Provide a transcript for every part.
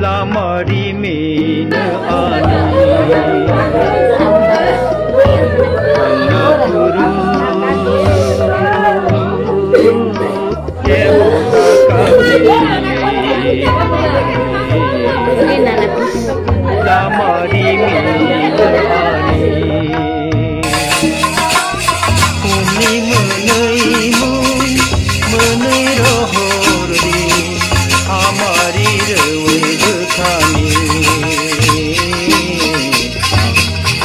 lamari mina ani Anapuru lamari mina ani Umi menaimu menai rohori amari rewe dekani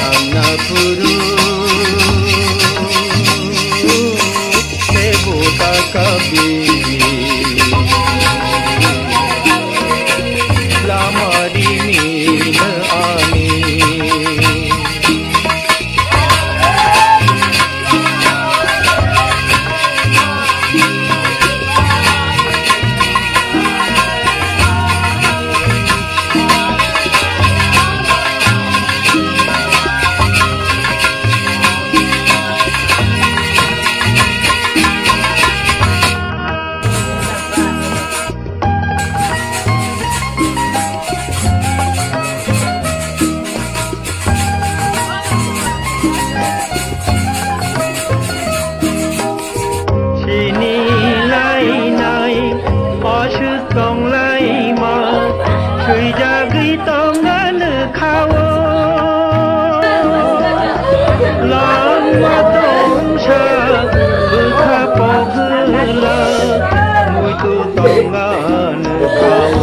Anapuru sebota kabi lamari mina ani Tong lai ma chui ja ghi tong an khao lang ma tong cha bu kha po la mui tu tong an khao